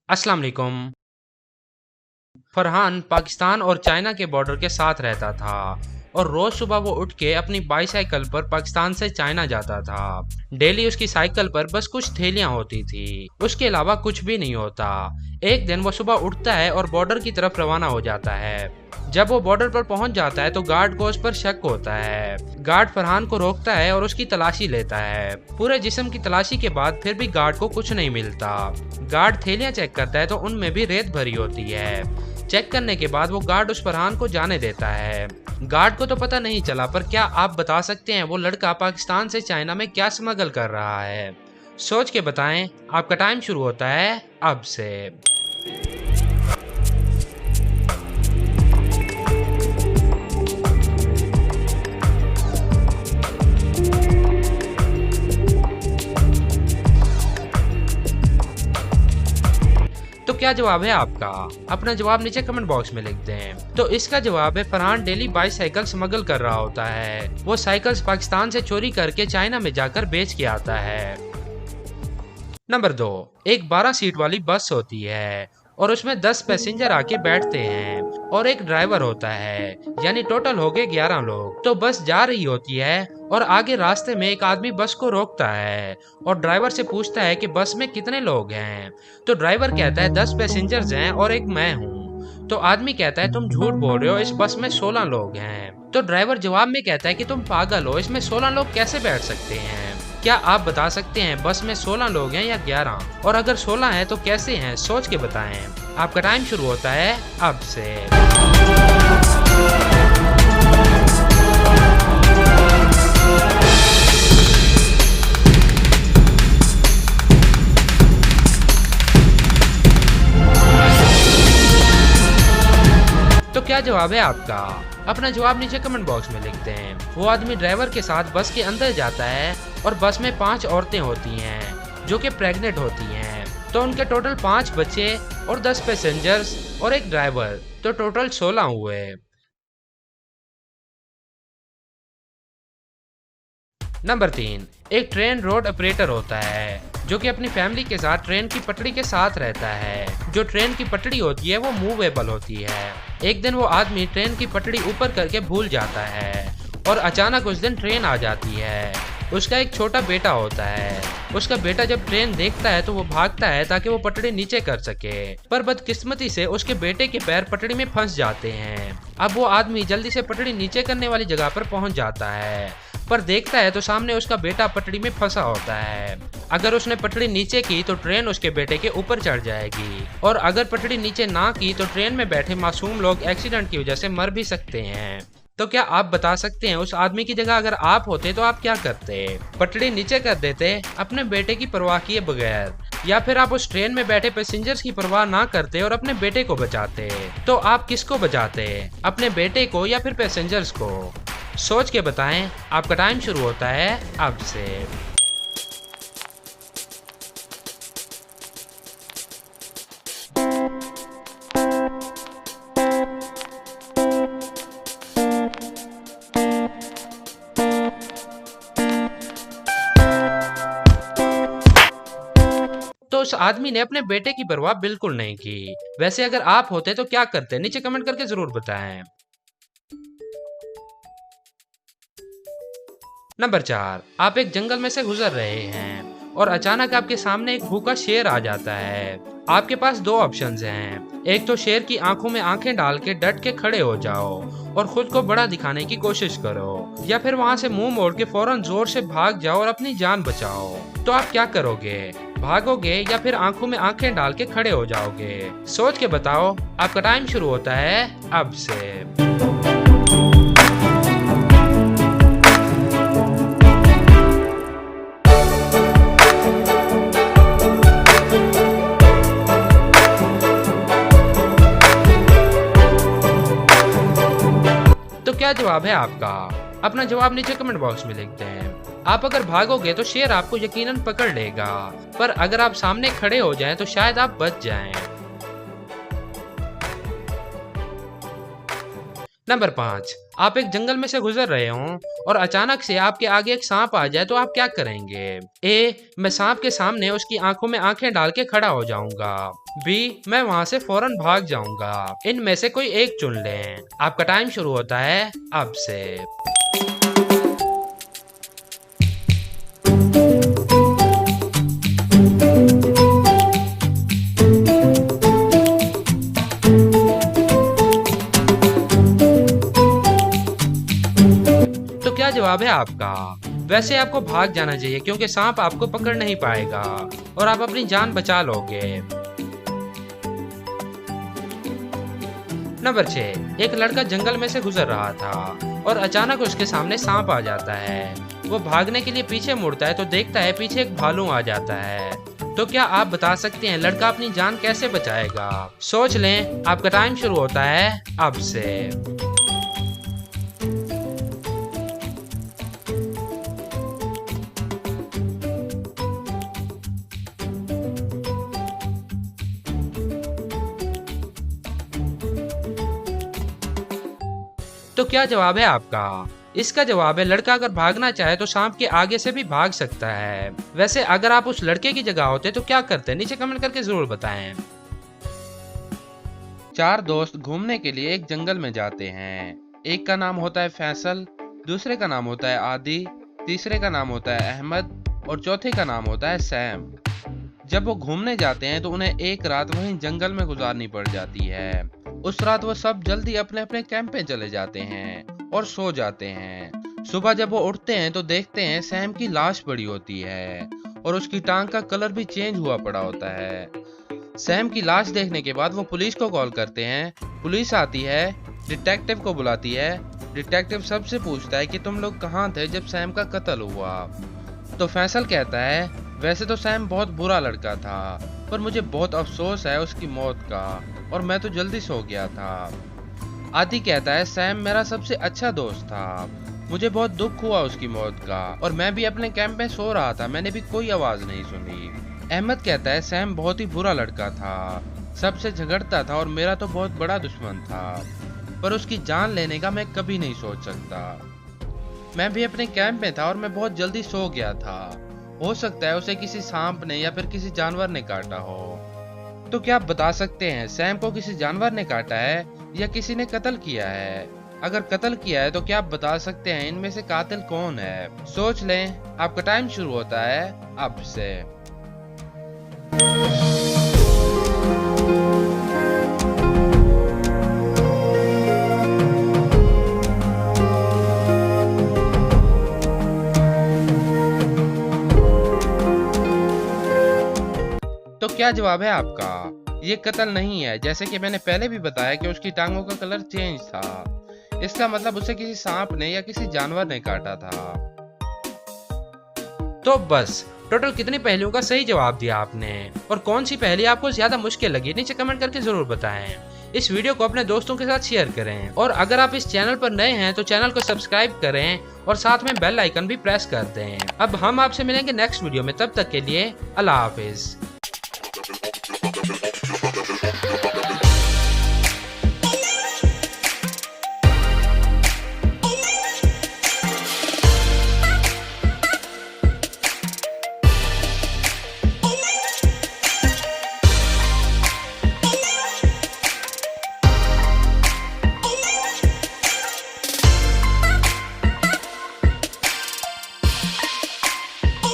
अस्सलाम वालेकुम। फरहान पाकिस्तान और चाइना के बॉर्डर के साथ रहता था और रोज सुबह वो उठ के अपनी बाईसाइकिल पर पाकिस्तान से चाइना जाता था। डेली उसकी साइकिल पर बस कुछ थैलियां होती थी, उसके अलावा कुछ भी नहीं होता। एक दिन वो सुबह उठता है और बॉर्डर की तरफ रवाना हो जाता है। जब वो बॉर्डर पर पहुंच जाता है तो गार्ड को उस पर शक होता है। गार्ड फरहान को रोकता है और उसकी तलाशी लेता है। पूरे जिस्म की तलाशी के बाद फिर भी गार्ड को कुछ नहीं मिलता। गार्ड थैलियां चेक करता है तो उनमें भी रेत भरी होती है। चेक करने के बाद वो गार्ड उस फरहान को जाने देता है। गार्ड को तो पता नहीं चला, पर क्या आप बता सकते हैं वो लड़का पाकिस्तान से चाइना में क्या स्मगल कर रहा है? सोच के बताएं। आपका टाइम शुरू होता है अब से। तो क्या जवाब है आपका? अपना जवाब नीचे कमेंट बॉक्स में लिख दें। तो इसका जवाब है फरहान डेली बाईसाइकिल स्मगल कर रहा होता है। वो साइकिल्स पाकिस्तान से चोरी करके चाइना में जाकर बेच के आता है। नंबर 2, एक 12 सीट वाली बस होती है और उसमें 10 पैसेंजर आके बैठते हैं और एक ड्राइवर होता है, यानी टोटल हो गए 11 लोग। तो बस जा रही होती है और आगे रास्ते में एक आदमी बस को रोकता है और ड्राइवर से पूछता है कि बस में कितने लोग हैं। तो ड्राइवर कहता है 10 पैसेंजर्स हैं और एक मैं हूँ। तो आदमी कहता है तुम झूठ बोल रहे हो, इस बस में 16 लोग हैं। तो ड्राइवर जवाब में कहता है कि तुम पागल हो, इसमें 16 लोग कैसे बैठ सकते हैं? क्या आप बता सकते हैं बस में 16 लोग हैं या 11? और अगर 16 हैं तो कैसे हैं? सोच के बताएं। आपका टाइम शुरू होता है अब से। तो क्या जवाब है आपका? अपना जवाब नीचे कमेंट बॉक्स में लिख दें। वो आदमी ड्राइवर के साथ बस के अंदर जाता है और बस में 5 औरतें होती हैं जो कि प्रेग्नेंट होती हैं। तो उनके टोटल 5 बच्चे और 10 पैसेंजर्स और एक ड्राइवर, तो टोटल 16 हुए। नंबर 3, एक ट्रेन रोड ऑपरेटर होता है जो कि अपनी फैमिली के साथ ट्रेन की पटरी के साथ रहता है। जो ट्रेन की पटरी होती है वो मूवेबल होती है। एक दिन वो आदमी ट्रेन की पटड़ी ऊपर करके भूल जाता है और अचानक उस दिन ट्रेन आ जाती है। उसका एक छोटा बेटा होता है। उसका बेटा जब ट्रेन देखता है तो वो भागता है ताकि वो पटड़ी नीचे कर सके, पर बदकिस्मती से उसके बेटे के पैर पटड़ी में फंस जाते हैं। अब वो आदमी जल्दी से पटड़ी नीचे करने वाली जगह पर पहुंच जाता है, पर देखता है तो सामने उसका बेटा पटड़ी में फंसा होता है। अगर उसने पटड़ी नीचे की तो ट्रेन उसके बेटे के ऊपर चढ़ जाएगी, और अगर पटड़ी नीचे ना की तो ट्रेन में बैठे मासूम लोग एक्सीडेंट की वजह से मर भी सकते हैं। तो क्या आप बता सकते हैं उस आदमी की जगह अगर आप होते तो आप क्या करते? पटड़ी नीचे कर देते अपने बेटे की परवाह किए बगैर, या फिर आप उस ट्रेन में बैठे पैसेंजर्स की परवाह ना करते और अपने बेटे को बचाते? तो आप किसको बचाते, अपने बेटे को या फिर पैसेंजर्स को? सोच के बताएं। आपका टाइम शुरू होता है अब से। तो उस आदमी ने अपने बेटे की परवाह बिल्कुल नहीं की। वैसे अगर आप होते तो क्या करते? नीचे कमेंट करके जरूर बताएं। नंबर 4, आप एक जंगल में से गुजर रहे हैं और अचानक आपके सामने एक भूखा शेर आ जाता है। आपके पास 2 ऑप्शंस हैं। एक तो शेर की आंखों में आंखें डाल के डट के खड़े हो जाओ और खुद को बड़ा दिखाने की कोशिश करो, या फिर वहां से मुंह मोड़ के फौरन जोर से भाग जाओ और अपनी जान बचाओ। तो आप क्या करोगे? भागोगे या फिर आंखों में आंखें डाल के खड़े हो जाओगे? सोच के बताओ। आपका टाइम शुरू होता है अब से। तो क्या जवाब है आपका? अपना जवाब नीचे कमेंट बॉक्स में लिख दें। आप अगर भागोगे तो शेर आपको यकीनन पकड़ लेगा, पर अगर आप सामने खड़े हो जाएं तो शायद आप बच जाएं। नंबर 5, आप एक जंगल में से गुजर रहे हो और अचानक से आपके आगे एक सांप आ जाए तो आप क्या करेंगे? ए, मैं सांप के सामने उसकी आंखों में आंखें डाल के खड़ा हो जाऊंगा। बी, मैं वहां से फौरन भाग जाऊंगा। इनमें से कोई एक चुन लें। आपका टाइम शुरू होता है अब से। तो क्या जवाब है आपका? वैसे आपको भाग जाना चाहिए क्योंकि सांप आपको पकड़ नहीं पाएगा और आप अपनी जान बचा लोगे। नंबर 6, एक लड़का जंगल में से गुजर रहा था और अचानक उसके सामने सांप आ जाता है। वो भागने के लिए पीछे मुड़ता है तो देखता है पीछे एक भालू आ जाता है। तो क्या आप बता सकते हैं लड़का अपनी जान कैसे बचाएगा? सोच लें, आपका टाइम शुरू होता है अब से। तो क्या जवाब है आपका? इसका जवाब है लड़का अगर भागना चाहे तो सांप के आगे से भी भाग सकता है। वैसे अगर आप उस लड़के की जगह होते तो क्या करते? नीचे कमेंट करके जरूर बताएं। 4 दोस्त घूमने के लिए एक जंगल में जाते हैं। एक का नाम होता है फैसल, दूसरे का नाम होता है आदि, तीसरे का नाम होता है अहमद और चौथे का नाम होता है सैम। जब वो घूमने जाते हैं तो उन्हें एक रात वहीं जंगल में गुजारनी पड़ जाती है। उस रात वो सब जल्दी अपने अपने कैंप पे चले जाते हैं और सो जाते हैं। सुबह जब वो उठते हैं तो देखते हैं सैम की लाश पड़ी होती है और उसकी टांग का कलर भी चेंज हुआ पड़ा होता है। सैम की लाश देखने के बाद वो पुलिस को कॉल करते हैं। पुलिस आती है, डिटेक्टिव को बुलाती है। डिटेक्टिव सबसे पूछता है कि तुम लोग कहाँ थे जब सैम का कत्ल हुआ? तो फैसल कहता है, वैसे तो सैम बहुत बुरा लड़का था पर मुझे बहुत अफसोस है उसकी मौत का और मैं तो जल्दी सो गया था। आदि कहता है, सैम मेरा सबसे अच्छा दोस्त था, मुझे बहुत दुख हुआ उसकी मौत का और मैं भी अपने कैंप में सो रहा था, मैंने भी कोई आवाज नहीं सुनी। अहमद कहता है, सैम बहुत ही बुरा लड़का था, सबसे झगड़ता था और मेरा तो बहुत बड़ा दुश्मन था, पर उसकी जान लेने का मैं कभी नहीं सोच सकता। मैं भी अपने कैंप में था और मैं बहुत जल्दी सो गया था, हो सकता है उसे किसी सांप ने या फिर किसी जानवर ने काटा हो। तो क्या आप बता सकते हैं सैम को किसी जानवर ने काटा है या किसी ने कत्ल किया है? अगर कत्ल किया है तो क्या आप बता सकते हैं इनमें से कातिल कौन है? सोच लें, आपका टाइम शुरू होता है अब से। तो क्या जवाब है आपका? ये कत्ल नहीं है, जैसे कि मैंने पहले भी बताया कि उसकी टांगों का कलर चेंज था। इसका मतलब उसे किसी सांप ने या किसी जानवर ने काटा था। तो बस टोटल कितनी पहेलियों का सही जवाब दिया आपने और कौन सी पहेली आपको ज्यादा मुश्किल लगी? नीचे कमेंट करके जरूर बताएं। इस वीडियो को अपने दोस्तों के साथ शेयर करें और अगर आप इस चैनल पर नए हैं तो चैनल को सब्सक्राइब करें और साथ में बेल आइकन भी प्रेस कर दें। अब हम आपसे मिलेंगे नेक्स्ट वीडियो में, तब तक के लिए अल्लाह हाफिज।